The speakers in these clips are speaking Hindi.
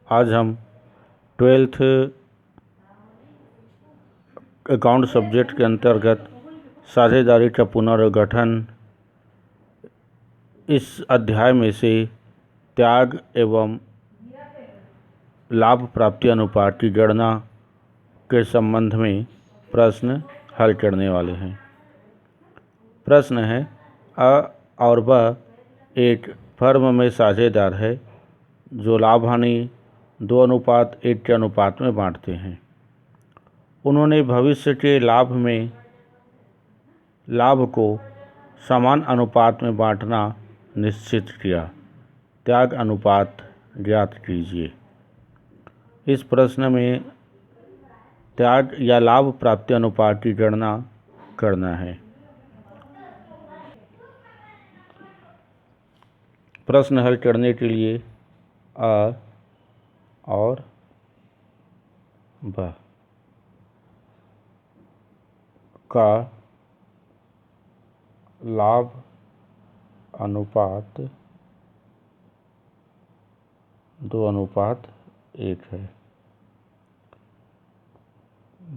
आज हम 12th अकाउंट सब्जेक्ट के अंतर्गत साझेदारी का पुनर्गठन इस अध्याय में से त्याग एवं लाभ प्राप्ति अनुपात की गणना के संबंध में प्रश्न हल करने वाले हैं। प्रश्न है, अ और ब एक फर्म में साझेदार है जो लाभ हानि 2:1 के अनुपात में बांटते हैं। उन्होंने भविष्य के लाभ को समान अनुपात में बांटना निश्चित किया। त्याग अनुपात ज्ञात कीजिए। इस प्रश्न में त्याग या लाभ प्राप्ति अनुपात की गणना करना है। प्रश्न हल करने के लिए अ और ब का लाभ अनुपात 2:1 है।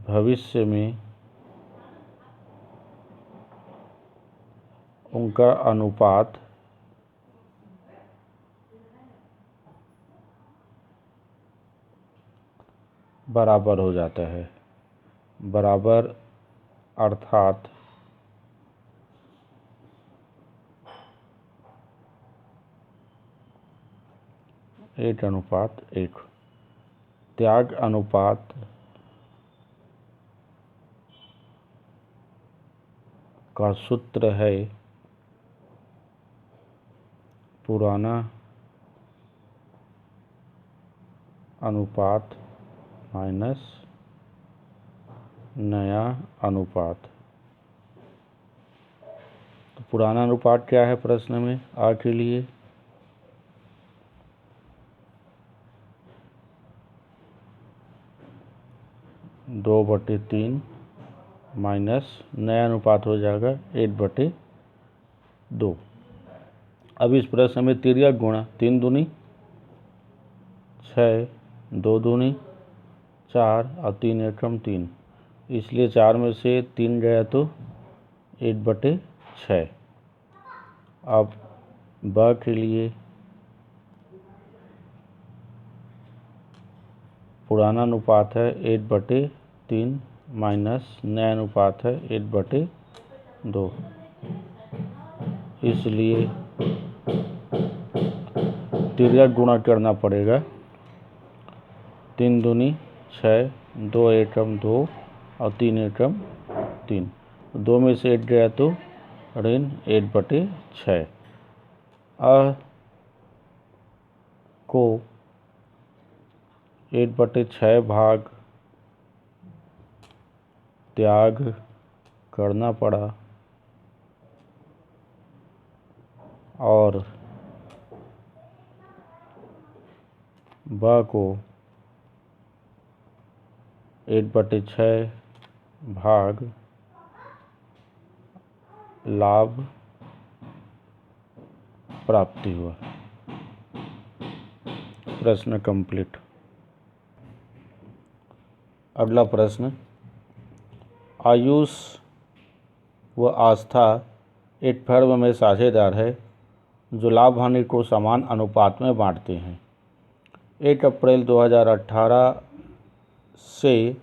भविष्य में उनका अनुपात बराबर हो जाता है। बराबर अर्थात 1:1। त्याग अनुपात का सूत्र है पुराना अनुपात माइनस नया अनुपात। तो पुराना अनुपात क्या है प्रश्न में आ के लिए? 2/3 माइनस नया अनुपात हो जाएगा 1/2। अब इस प्रश्न में तिर्यक गुणा 3 दूनी 6, 2 दूनी 4 और 3 एकम 3, इसलिए 4 में से 3 गया तो 1/6। अब ब के लिए पुराना अनुपात है 1/3 माइनस नया अनुपात है 1/2, इसलिए तिर्यक गुणा करना पड़ेगा। 3 दूनी 6, 2 एकम 2 और 3 एकम 3, 2 में से 1 गया तो ऋण 1/6। अ को 1/6 भाग त्याग करना पड़ा और ब को 1/6 भाग लाभ प्राप्ति हुआ। प्रश्न कंप्लीट। अगला प्रश्न, आयुष व आस्था एक फर्म में साझेदार है जो लाभ हानि को समान अनुपात में बांटते हैं। 1 अप्रैल 2018 से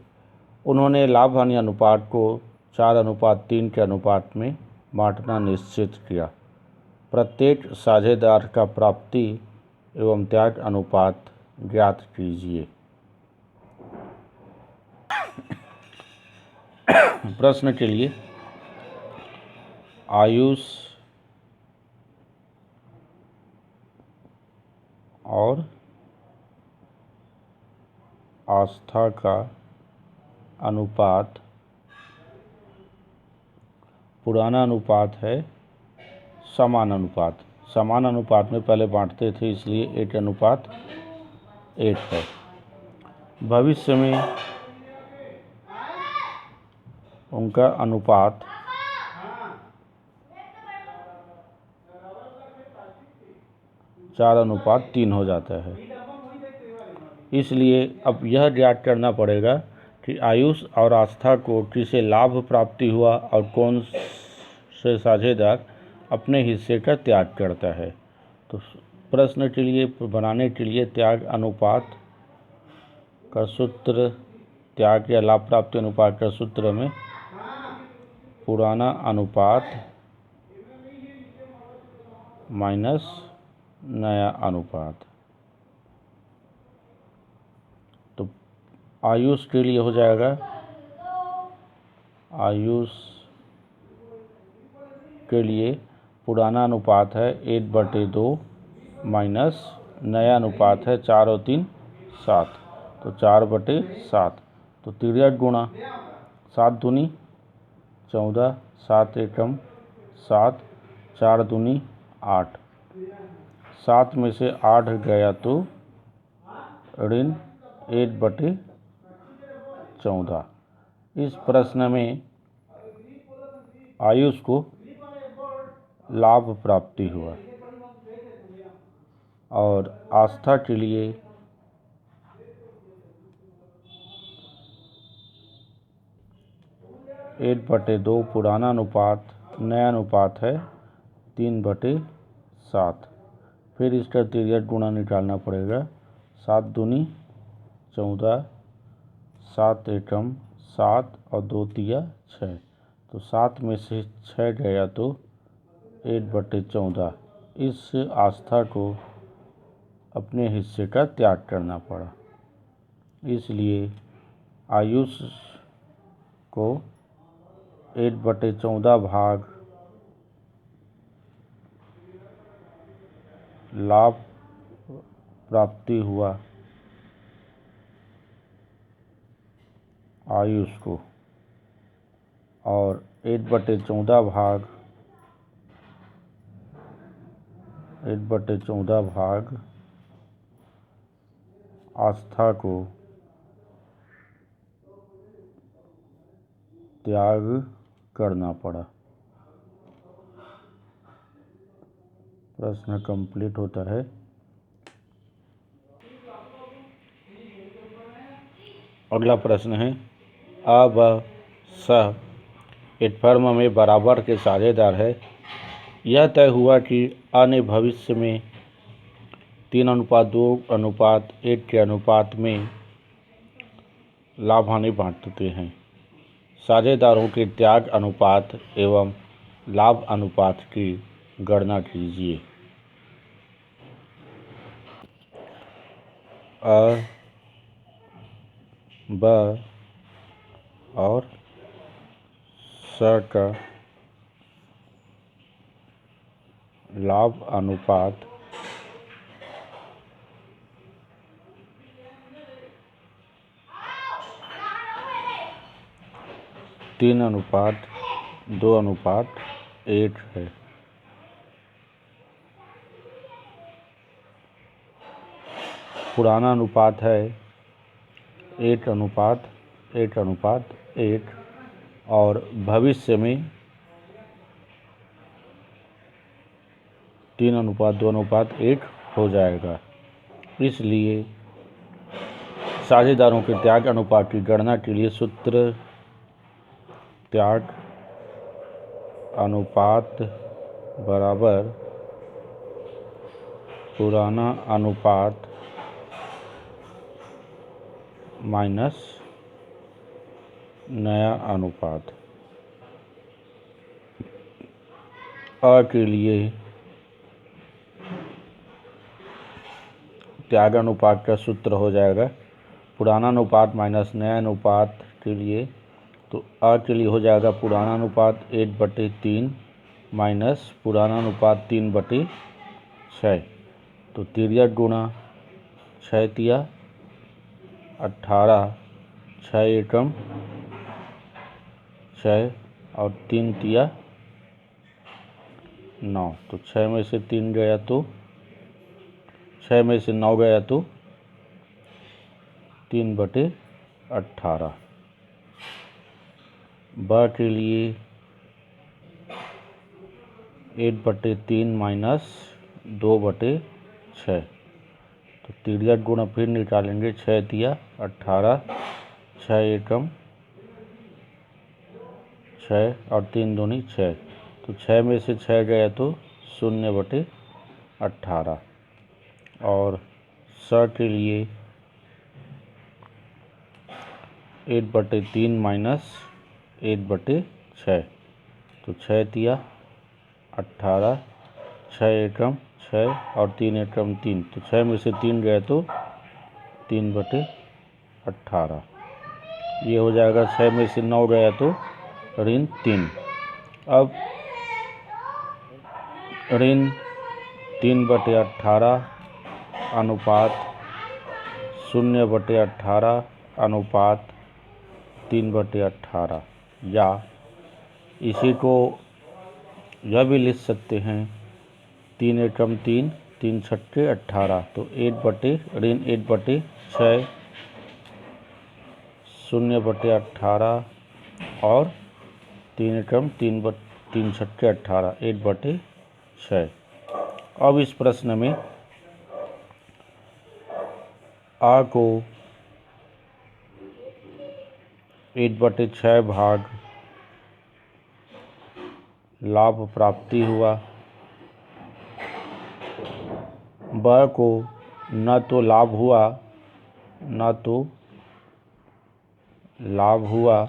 उन्होंने लाभ हानि अनुपात को 4:3 के अनुपात में बांटना निश्चित किया। प्रत्येक साझेदार का प्राप्ति एवं त्याग अनुपात ज्ञात कीजिए। प्रश्न के लिए आयुष और आस्था का अनुपात पुराना अनुपात है समान अनुपात। समान अनुपात में पहले बांटते थे, इसलिए 1:1 है। भविष्य में उनका अनुपात चार अनुपात 3 हो जाता है। इसलिए अब यह ज्ञात करना पड़ेगा कि आयुष और आस्था को किसे लाभ प्राप्ति हुआ और कौन से साझेदार अपने हिस्से का त्याग करता है। तो प्रश्न के लिए बनाने के लिए त्याग अनुपात का सूत्र, त्याग या लाभ प्राप्ति अनुपात का सूत्र में पुराना अनुपात माइनस नया अनुपात। तो आयुष के लिए हो जाएगा, आयुष के लिए पुराना अनुपात है 8/2 माइनस नया अनुपात है 4 और 3 7, तो 4/7। तो तिर्यक गुणा 7 दूनी 14, 7 एकम 7, 4 दूनी 8, 7 में से 8 गया तो ऋण 8/14। इस प्रश्न में आयुष को लाभ प्राप्ति हुआ और आस्था के लिए 8/2 पुराना अनुपात, नया अनुपात है 3/7। फिर इसका तिर्यक गुणा निकालना पड़ेगा, 7 दूनी 14, 7 एकम 7 और 2 तिया 6, तो 7 में से 6 गया तो 8/14। इस आस्था को अपने हिस्से का त्याग करना पड़ा, इसलिए आयुष को 8/14 भाग लाभ प्राप्ति हुआ आयुष को, और 8/14 भाग आस्था को त्याग करना पड़ा। प्रश्न कंप्लीट होता है। अगला प्रश्न है, अ व स एक फर्म में बराबर के साझेदार है। यह तय हुआ कि अ ने भविष्य में 3:2:1 के अनुपात में लाभ हानि बांटते हैं। साझेदारों के त्याग अनुपात एवं लाभ अनुपात की गणना कीजिए। अ, ब और स का लाभ अनुपात तीन 3:2:1 है। पुराना अनुपात है 8:1 और भविष्य में 3:2:1 हो जाएगा। इसलिए साझेदारों के त्याग अनुपात की गणना के लिए सूत्र, त्याग अनुपात बराबर पुराना अनुपात माइनस नया अनुपात। अ के लिए त्याग अनुपात का सूत्र हो जाएगा पुराना अनुपात माइनस नया अनुपात के लिए, तो अ के लिए हो जाएगा पुराना अनुपात 8/3 माइनस पुराना अनुपात 3/6। तो तिर्यक गुणा 6 तिया 18, 6 एकम 6 और 3 तिया 9, तो 6 में से 3 गया तो 6 में से 9 गया तो 3/18। ब के लिए 8/3 माइनस 2/6, तो तिरसठ गुणा फिर निकालेंगे, 6 तिया 18, 6 एकम 6 और 3 दूनी 6, तो 6 में से 6 गया तो 0/18। और 100 के लिए 8/3 माइनस 8/6, तो 6 तिया 18, 6 एकम 6 और 3 एकम 3, तो 6 में से 3 गए तो 3/18। ये हो जाएगा। 6 में से 9 गया तो ऋण 3। अब ऋण 3/18 अनुपात 0/18 अनुपात 3/18, या इसी को यह भी लिख सकते हैं 3 एकम 3, 3 छक्के 18, तो 8/6 0/18 और 3 एकम 3 छक्के 18, 8/6। अब इस प्रश्न में आ को 8/6 भाग लाभ प्राप्ति हुआ, ब को न तो लाभ हुआ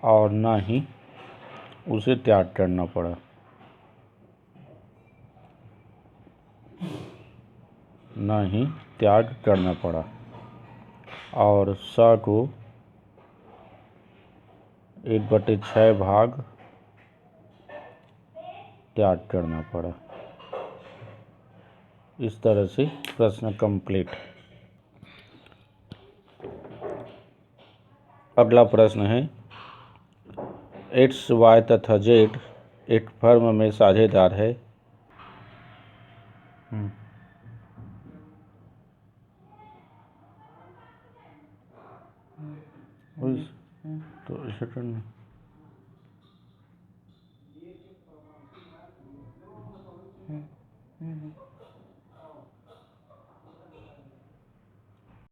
और न ही उसे त्याग करना पड़ा। और स को 8/6 भाग त्याग करना पड़ा। इस तरह से प्रश्न कंप्लीट। अगला प्रश्न है, एक्स, वाई तथा जेड एक फर्म में साझेदार है। तो इसे करना